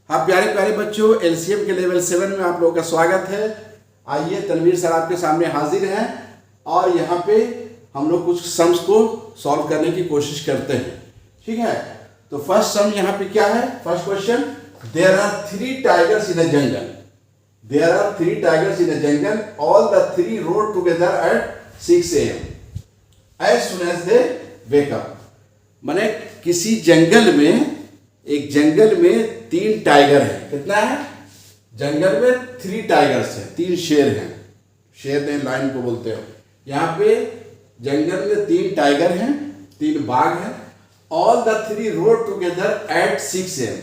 हाँ प्यारे प्यारे बच्चों, एलसीएम के लेवल 7 में आप लोगों का स्वागत है। आइए, तनवीर सर आपके सामने हाजिर हैं और यहाँ पे हम लोग कुछ सम्स को सॉल्व करने की कोशिश करते हैं। ठीक है, तो फर्स्ट सम यहाँ पे क्या है? First question, there are 3 tigers in a jungle. There are 3 tigers in a jungle, all the 3 roared together at 6 AM as soon as they wake up. माने किसी जंगल में, एक जंगल में 3 टाइगर हैं। कितना है? जंगल में 3 टाइगर्स हैं, 3 शेर हैं। शेर ने लाइन को बोलते हो। यहाँ पे जंगल में 3 टाइगर हैं, 3 बाघ हैं। All the 3 roared together at 6 AM।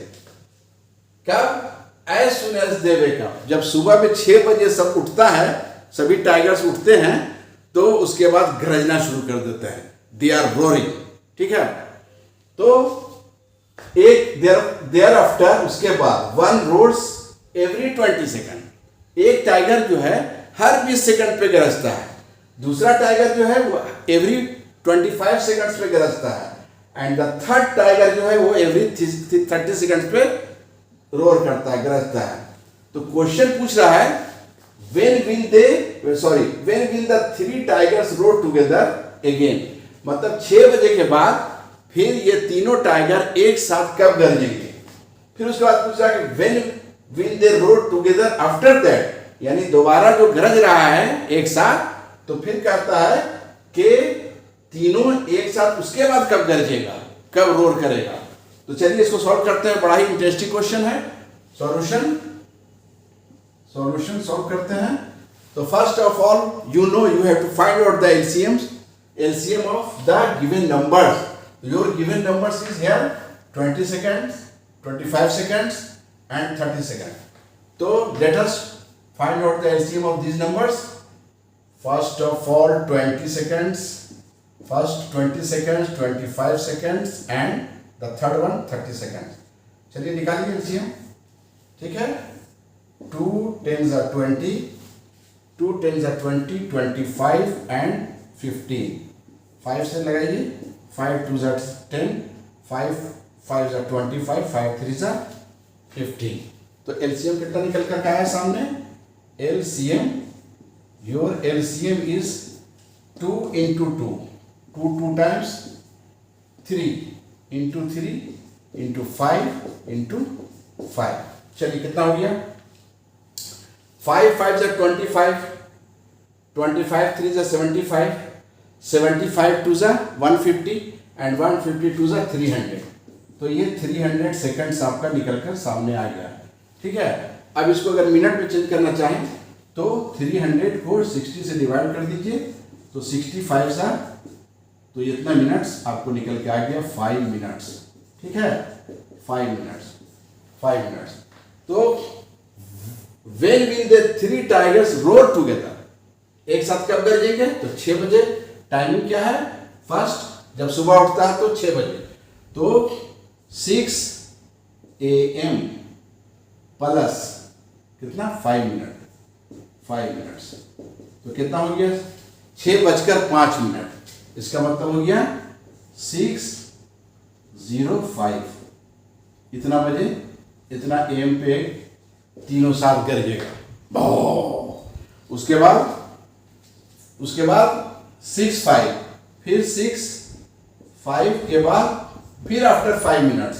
कब? As soon as they wake up. जब सुबह में 6 बजे सब उठता है, सभी टाइगर्स उठते हैं, तो उसके बाद गरजना शुरू कर देते हैं। They are roaring. ठीक है, तो एक देयर आफ्टर, उसके बाद 1 रोड्स एवरी 20 सेकंड। एक टाइगर जो है हर 20 सेकंड पे गरजता है, दूसरा टाइगर जो है वो एवरी 25 सेकंड्स पे गरजता है, एंड द थर्ड टाइगर जो है वो एवरी 30 सेकंड्स पे रोर करता है, गरजता है। तो क्वेश्चन पूछ रहा है when will the 3 tigers roar together again। मतलब 6 बजे के बाद फिर ये तीनों टाइगर एक साथ कब गरजेंगे। फिर उसके बाद पूछा कि when will they roar together after that, यानी दोबारा जो गरज रहा है एक साथ, तो फिर कहता है कि तीनों एक साथ उसके बाद कब गरजेगा, कब रोर करेगा। तो चलिए इसको सॉल्व करते हैं। बड़ा ही इंटरेस्टिंग क्वेश्चन है। सॉल्यूशन सॉल्व करते हैं। तो first of all you have to find out the LCM of the given numbers. Your given numbers is here 20 seconds, 25 seconds and 30 seconds. So let us find out the LCM of these numbers. First of all 20 seconds, 25 seconds and the third one 30 seconds. चलिए निकालिए LCM। ठीक है, 2 10s are 20, 2 10s are 20, 25 and 15। 5 से लगाइए, 5 2s are 10, 5 5s are 25, 5 3s are 15। तो LCM कितना निकल कर आया सामने? LCM, your LCM is 2 into 2, 2 times 3 into 3 into 5 into 5। चलिए कितना हो गया? 5 5s are 25, 25 3s are 75, 75 2s are 150 and 150 2s are 300। तो ये 300 सेकंड्स आपका निकलकर सामने आ गया। ठीक है, अब इसको अगर मिनट में चेंज करना चाहें तो 300 को 60 से डिवाइड कर दीजिए, तो 65 सा, तो इतना मिनट्स आपको निकल के आ गया 5 मिनट्स। ठीक है, 5 मिनट्स। तो when will the 3 tigers roar together, एक साथ कब गरजेंगे? तो 6 बजे। टाइमिंग क्या है? फर्स्ट जब सुबह उठता है तो 6 बजे, तो 6 AM प्लस कितना? 5 मिनट्स। तो कितना हो गया? 6:05। इसका मतलब हो गया 6:05। इतना बजे, इतना AM पे तीनों साथ गरजेगा। उसके बाद 6 5, फिर 6 5 के बाद फिर after 5 minutes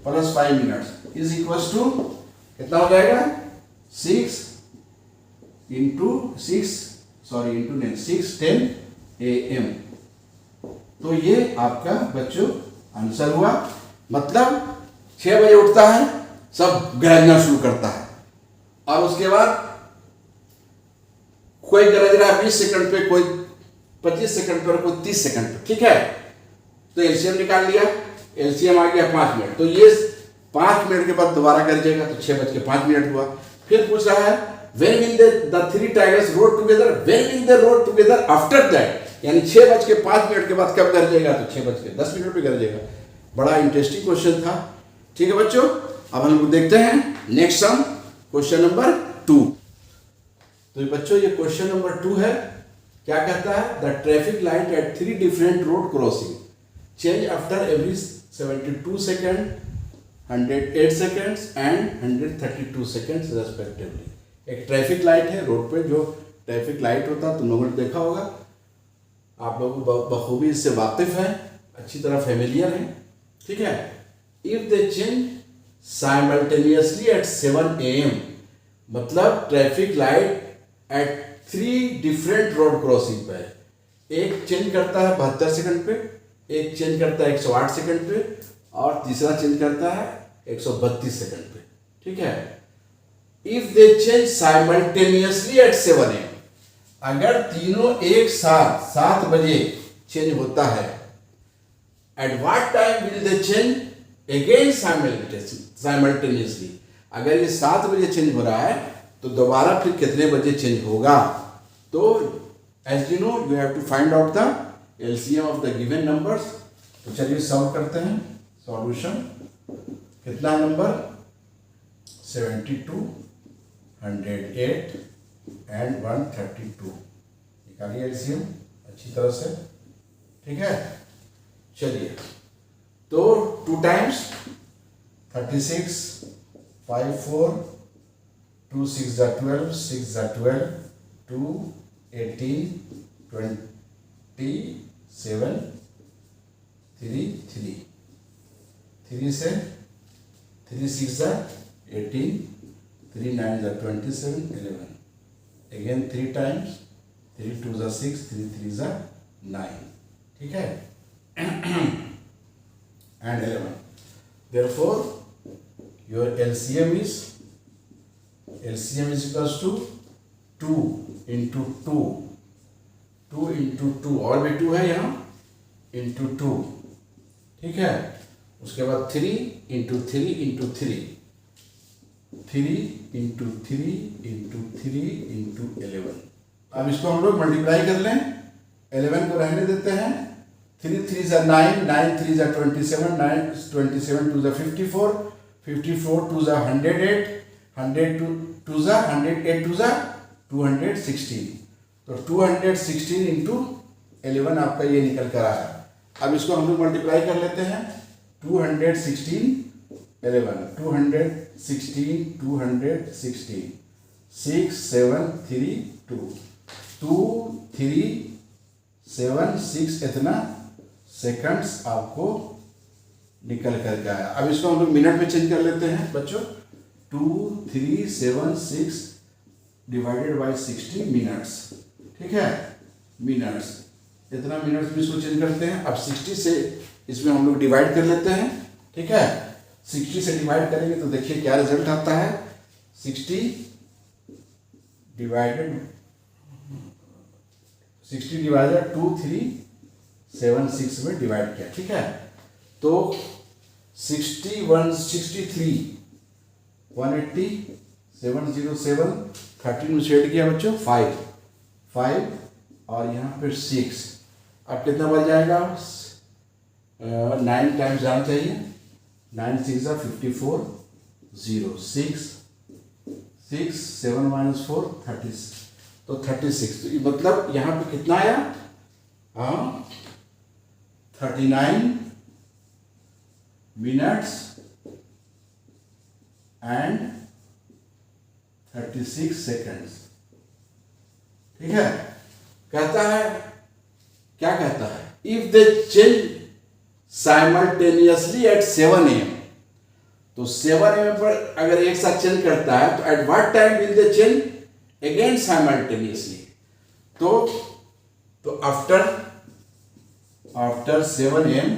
plus 5 minutes is equal to कितना हो जाएगा? 6 10 AM। तो ये आपका बच्चों आंसर हुआ। मतलब 6 बजे उठता है, सब गरजना शुरू करता है, और उसके बाद कोई गरज रहा है 20 सेकंड पे, कोई 25 सेकंड पर, कोई 30 सेकंड पे। ठीक है, तो LCM निकाल लिया। LCM आ गया 5 मिनट। तो ये 5 मिनट के बाद दोबारा गरजेगा, तो 6:05 हुआ। फिर पूछ रहा है when will the 3 tigers roar together, when will they roar together after that, यानी 6:05 के बाद कब गरजेगा? तो 6:10 पे गरजेगा। बड़ा इंटरेस्टिंग क्वेश्चन था। ठीक है बच्चों, अब हम लोग देखते हैं नेक्स्ट सम, क्वेश्चन नंबर 2। तो बच्चों ये क्वेश्चन नंबर 2 है। क्या कहता है? The traffic light at 3 different road crossing change after every 72 second 108 seconds and 132 seconds respectively. एक ट्रैफिक लाइट है रोड पे, जो ट्रैफिक लाइट होता है तुम लोगों ने देखा होगा, आप लोग बखूबी इससे वाकिफ हैं, अच्छी तरह फेमिलियर हैं, ठीक है। If they change simultaneously eight 7 AM, मतलब traffic light at 3 different road crossing पे, एक चेंज करता है 72 सेकंड पे, एक चेंज करता है 108 सेकंड पे, और तीसरा चेंज करता है 132 सेकंड पे, ठीक है। If they change simultaneously eight 7 AM, अगर तीनों एक साथ 7 बजे चेंज होता है, at what time will they change again simultaneously, अगर ये 7 बजे चेंज हो रहा है तो दोबारा फिर कितने बजे चेंज होगा। तो as you know you have to find out the LCM of the given numbers. तो चलिए सॉल्व करते हैं। सॉल्यूशन कितना नंबर 72, 108 एंड 132 निकालिए LCM अच्छी तरह से, ठीक है। चलिए तो 2 टाइम्स 36, 5 4, 2 6 जा 12, 6 जा 12, 2 18, 27, 3 3, 3 से 3 6 जा 18, 3 9 जा 27, 11, again 3 times, 3 2 जा 6, 3 3 जा 9, ठीक है। and 11. Therefore, your LCM is equals to 2 into 2, 2 into 2, और भी 2 है यहाँ, into 2, ठीक है। उसके बाद 3 into 3 into 3, 3 into 3 into 3 into 11। अब इसको हम लोग मल्टीप्लाई कर लें, 11 को रहने देते हैं, 3 3 जा 9, 9 3 जा 27, 9 27 2 जा 54, 54 2 जा 108, 100 2 जा 108 2 जा 216, तो 216 इंटू 11 आपका ये निकल कर आया। अब इसको हम लोग मल्टीप्लाई कर लेते हैं, 216 11, 216 216, 6 7 3 2, 2 3 7 6 इतना सेकंड्स आपको निकल करके आया। अब इसको हम लोग मिनट में चेंज कर लेते हैं बच्चों, 2 3 7 6 डिवाइडेड बाय 60 मिनट्स, ठीक है। मिनट्स इतना मिनट्स में इसको चेंज करते हैं। अब 60 से इसमें हम लोग डिवाइड कर लेते हैं, ठीक है। 60 से डिवाइड करेंगे तो देखिए क्या रिजल्ट आता है, 60 डिवाइडेड 2 3 7 6 में डिवाइड किया, ठीक है। तो 61 63 180 707 13 में शेड किया बच्चों, 5 और यहाँ पे 6। अब कितना बच जाएगा, 9 टाइम्स जाना चाहिए, 9 6 54, 0 6 6 7 - 4 30, तो 36। तो मतलब यहाँ पे कितना आया, हाँ 39 मिनट्स एंड 36 सेकेंड्स, ठीक है। कहता है, क्या कहता है, if they change simultaneously eight 7 AM, तो 7 AM पर अगर एक साथ चेंज करता है तो at what time will they change again simultaneously, तो after 7 AM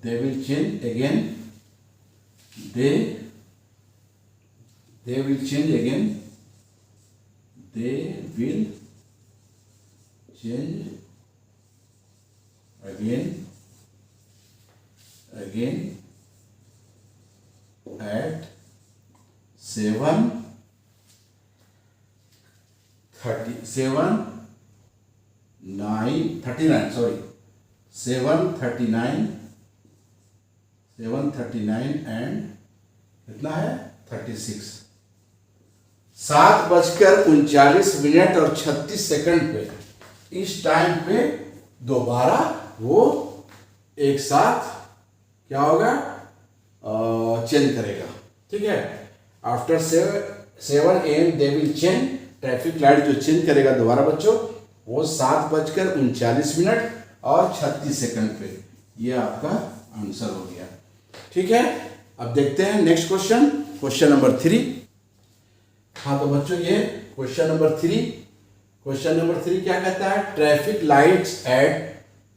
they will change again, they will change again, they will change again at 7:39 and कितना है 36, 7:39 और 36 सेकंड पे, इस टाइम पे दोबारा वो एक साथ क्या होगा, चेंज करेगा। ठीक है, after 7 AM they will change, traffic light जो चेंज करेगा दोबारा बच्चों वो 7:39 और 36 सेकंड पे। ये आपका आंसर हो गया। ठीक है, अब देखते हैं नेक्स्ट क्वेश्चन, क्वेश्चन नंबर 3। हाँ तो बच्चों ये क्वेश्चन नंबर 3, क्वेश्चन नंबर 3 क्या कहता है, traffic lights at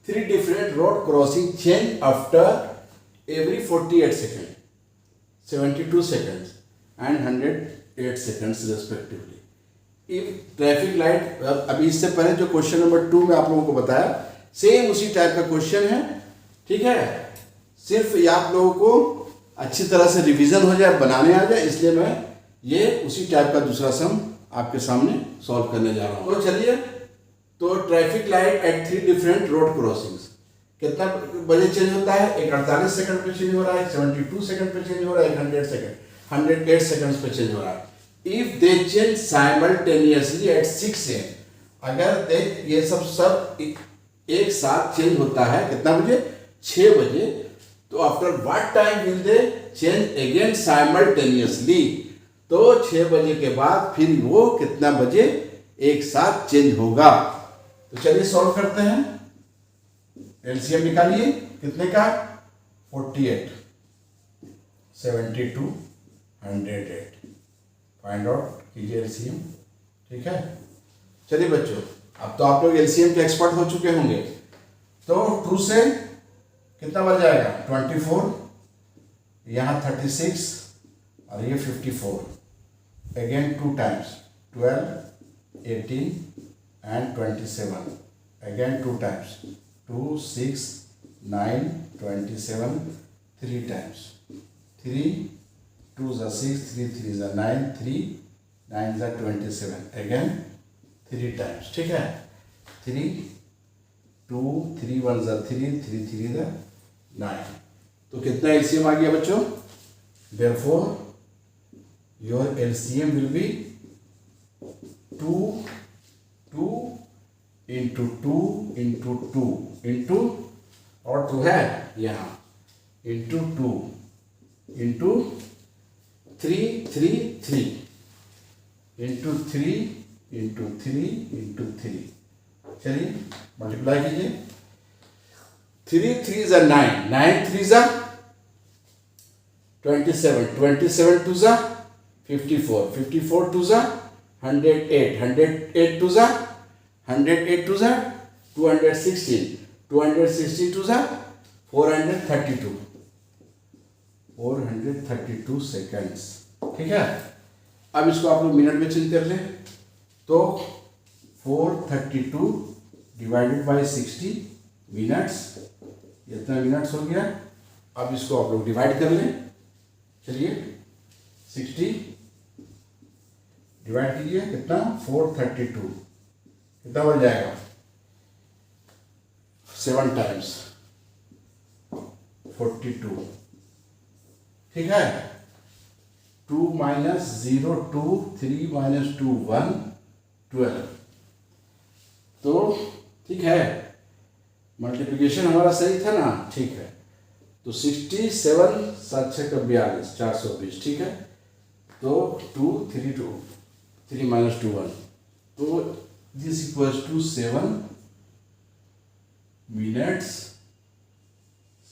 3 different road crossing change after every 48 second, 72 seconds and 108 seconds respectively। If traffic light, अभी इससे पहले जो क्वेश्चन नंबर 2 में आप लोगों को बताया सेम उसी टाइप का क्वेश्चन है। ठीक है, सिर्फ ये आप लोगों को अच्छी तरह से रिवीजन हो जाए, बनाने आ जाए, इसलिए मैं ये उसी टाइप का दूसरा सम आपके सामने सॉल्व करने जा रहा हूँ। तो चलिए, तो traffic light at 3 different road crossings कितना बजे चेंज होता है, एक 48 सेकंड पे चेंज हो रहा है, 72 सेकंड पे चेंज हो रहा है, 108 सेकंड्स पे चेंज हो रहा है। If they change simultaneously eight 6 AM, अगर दे ये सब एक साथ चेंज होता है कितना बजे, 6 बजे, तो after what time will they change again simultaneously, तो 6 बजे के बाद फिर वो कितना बजे एक साथ चेंज होगा। तो चलिए सॉल्व करते हैं, एलसीएम निकालिए, कितने का, 48, 72, 108, फाइंड आउट कीजिए एलसीएम। ठीक है, चलिए बच्चों, अब तो आप लोग एलसीएम के एक्सपर्ट हो चुके होंगे। तो 2 से कितना बन जाएगा, 24, यहाँ 36 और ये 54, again 2 times 12, 18 and 27, again 2 times 2, 6, 9, 27, 3 times 3, 2 are 6, 3 3 are 9, 3 9 are 27, again 3 times। ठीक है, 3 2 3 1 are 3, 3 3 are 9। तो कितना एलसीएम आ गया बच्चों, therefore your LCM will be 2 2 into 2 into 2 into, और 2 है यहाँ, into 2 into 3 3 3 into 3 into 3 into 3। चलिए मल्टीप्लाई कीजिए, 3 3 are 9, 9 3 are 27, 27 2 are 54, 54 2 are 108, 108 2 are 108 2 are 216, 216 2 are 432, 432 seconds. ठीक है, अब इसको आप लोग मिनट में चेंज कर लें, तो 432 डिवाइडेड बाय 60 मिनट्स, इतना मिनट्स हो गया। अब इसको आप लोग डिवाइड कर लें, चलिए 60 डिवाइड कीजिए, कितना, 432, कितना बन जाएगा, 7 टाइम्स 42। ठीक है, 2 minus 0 2, 3 minus 2 1, 12। तो ठीक है, मल्टीप्लिकेशन हमारा सही था ना, ठीक है। तो 67 7 6 का 42, 420। ठीक है, तो 2 3 2 3 minus 2 1, तो this equals to 7 minutes,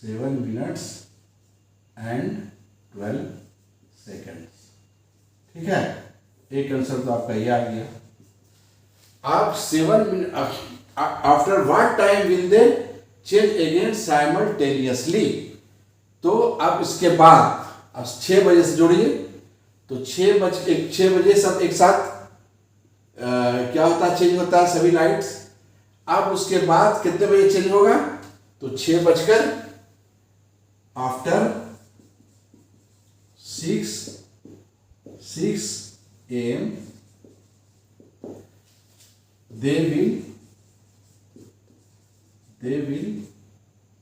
7 minutes and 12 seconds. ठीक है, एक आंसर तो आपका ये आ गया। आप 7 minute after what time will they change again simultaneously, तो अब इसके बाद अब 6 बजे से जोड़िए, तो 6 बजे सब एक साथ क्या होता है, चेंज होता है सभी लाइट्स। अब उसके बाद कितने बजे चेंज होगा, तो 6 बजकर after 6 AM they will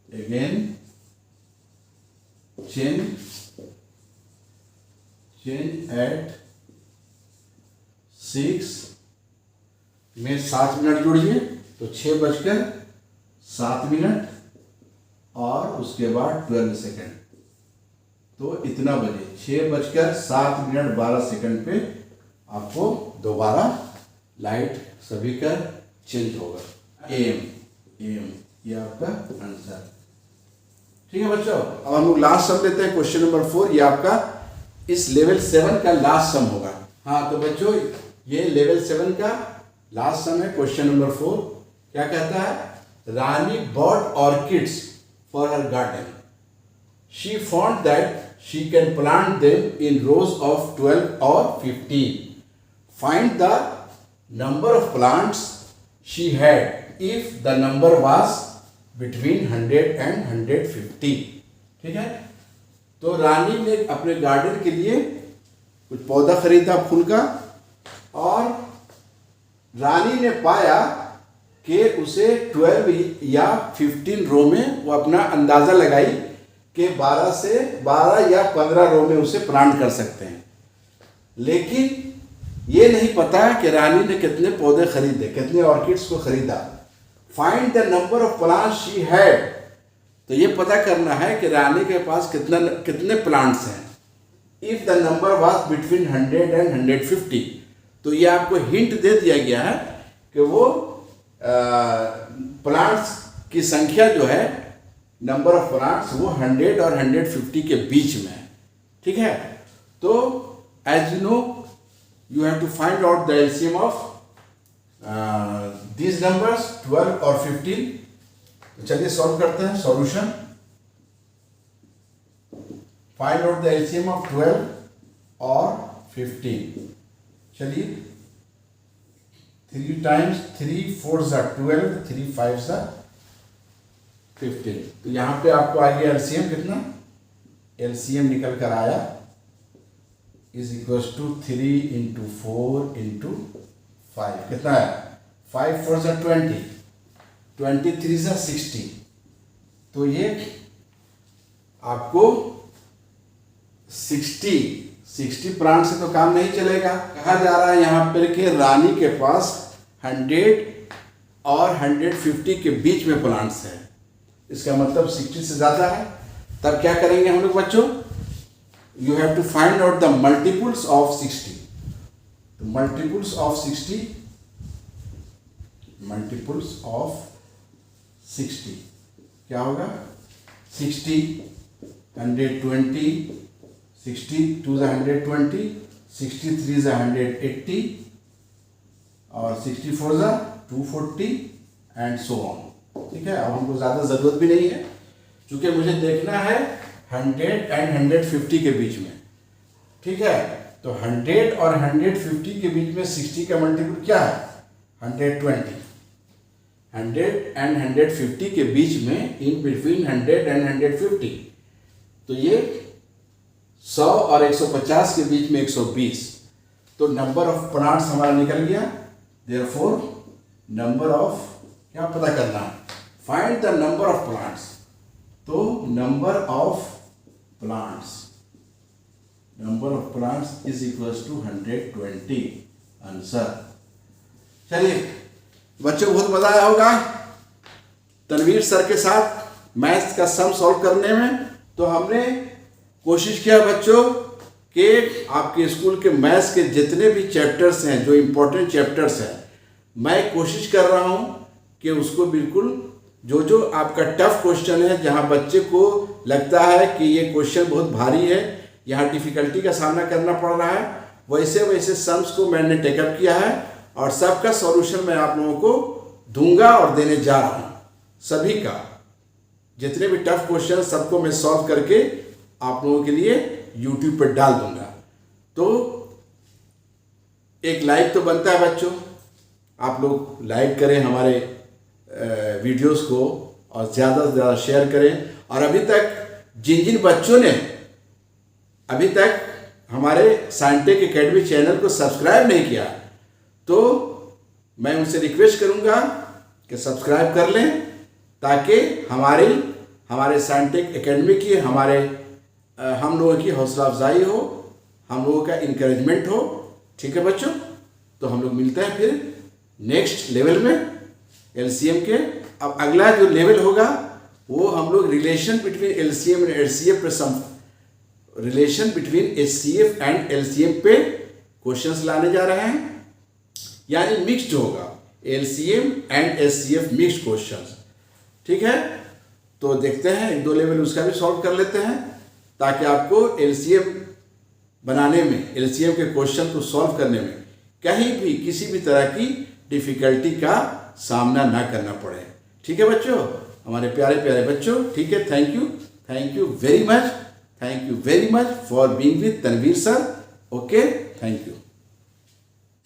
again change at 6 में 7 मिनट जोड़िए, तो 6 बजकर 7 मिनट और उसके बाद 12 सेकंड। तो इतना बजे 6:07 पे आपको दोबारा लाइट सभी का चेंज होगा। एम ये आपका आंसर। ठीक है बच्चों, अब हम लोग लास्ट सम लेते हैं, क्वेश्चन नंबर 4। ये आपका इस लेवल 7 का लास्ट सम होगा। हाँ तो बच्चों ये लेवल 7 का लास्ट सम है, क्वेश्चन नंबर 4। क्या कहता है? रानी bought orchids for her garden. She found that she can plant them in rows of 12 or 15. Find the number of plants she had if the number was between 100 and 150. ठीक है, तो रानी ने अपने garden के लिए कुछ पौधा खरीदा फूल का, और रानी ने पाया कि उसे 12 या 15 रो में वो अपना अंदाज़ा लगाई कि 12 या 15 रो में उसे प्लांट कर सकते हैं। लेकिन ये नहीं पता कि रानी ने कितने पौधे खरीदे, कितने ऑर्किड्स को खरीदा। Find the number of plants she had, तो ये पता करना है कि रानी के पास कितने प्लांट्स हैं। If the number was between 100 and 150, तो ये आपको हिंट दे दिया गया है कि वो प्लांट्स की संख्या जो है, नंबर ऑफ प्लांट्स, वो 100 और 150 के बीच में है। ठीक है, तो as you know you have to find out the LCM of these numbers 12 और 15। तो चलिए सॉल्व करते हैं। Solution, find out the LCM of 12 और 15। चलिए 3 times 3 4 = 12, 3 5 = 15। तो यहाँ पे आपको आ गया एलसीएम कितना, एलसीएम निकल कर आया इज इक्वल्स टू 3 × 4 × 5। कितना है? 5 4 = 20, 23 = 60। तो ये आपको 60 प्लांट से तो काम नहीं चलेगा। कहा जा रहा है यहाँ पर कि रानी के पास 100 और 150 के बीच में प्लांट्स है। इसका मतलब 60 से ज़्यादा है। तब क्या करेंगे हम लोग बच्चों? You have to find out the multiples of 60। तो मल्टीपल्स ऑफ 60 क्या होगा? 60 120, 62 = 120, 63 = 180 और 64 = 240 एंड सो ऑन। ठीक है, अब हमको ज़्यादा ज़रूरत भी नहीं है, क्योंकि मुझे देखना है 100 एंड 150 के बीच में। ठीक है, तो 100 और 150 के बीच में 60 का मल्टीपल क्या है? 120। 100 एंड 150 के बीच में, इन बिटवीन 100 एंड 150, तो ये 100 और 150 के बीच में 120। तो नंबर ऑफ प्लांट्स हमारा निकल गया। देयरफॉर नंबर ऑफ, क्या पता करना है? Find the number of plants. तो number of plants is equals to 120 answer. चलिए बच्चों, बहुत मजा आया होगा तनवीर सर के साथ मैथ्स का सम सॉल्व करने में। तो हमने कोशिश किया बच्चों कि आपके स्कूल के मैथ्स के जितने भी चैप्टर्स हैं, जो इम्पोर्टेंट चैप्टर्स हैं, मैं कोशिश कर रहा हूं कि उसको बिल्कुल जो आपका टफ क्वेश्चन है, जहां बच्चे को लगता है कि ये क्वेश्चन बहुत भारी है, यहाँ डिफ़िकल्टी का सामना करना पड़ रहा है, वैसे सम्स को मैंने टेकअप किया है और सबका सॉल्यूशन मैं आप लोगों को दूंगा और देने जा रहा हूँ। सभी का जितने भी टफ क्वेश्चन सबको मैं सॉल्व करके आप लोगों के लिए यूट्यूब पर डाल दूंगा। तो एक लाइक तो बनता है बच्चों, आप लोग लाइक करें हमारे वीडियोस को और ज़्यादा से ज़्यादा शेयर करें। और अभी तक जिन बच्चों ने अभी तक हमारे साइंटेक एकेडमी चैनल को सब्सक्राइब नहीं किया, तो मैं उनसे रिक्वेस्ट करूंगा कि सब्सक्राइब कर लें, ताकि हमारे साइंटेक एकेडमी की हम लोगों की हौसला अफजाई हो, हम लोगों का इनकरेजमेंट हो। ठीक है बच्चों, तो हम लोग मिलते हैं फिर नेक्स्ट लेवल में एलसीएम के। अब अगला जो लेवल होगा वो हम लोग relation between LCM and HCF पे relation between HCF and LCM पे क्वेश्चंस लाने जा रहे हैं, यानी मिक्स्ड होगा, LCM and HCF mixed questions. ठीक है, तो देखते हैं 1-2 लेवल उसका भी सॉल्व कर लेते हैं, ताकि आपको एलसीएम बनाने में, एलसीएम के क्वेश्चन को सॉल्व करने में कहीं भी किसी भी तरह की डिफिकल्टी का सामना ना करना पड़े। ठीक है बच्चों, हमारे प्यारे प्यारे बच्चों, ठीक है, thank you very much for being with Tanveer sir. Okay, thank you.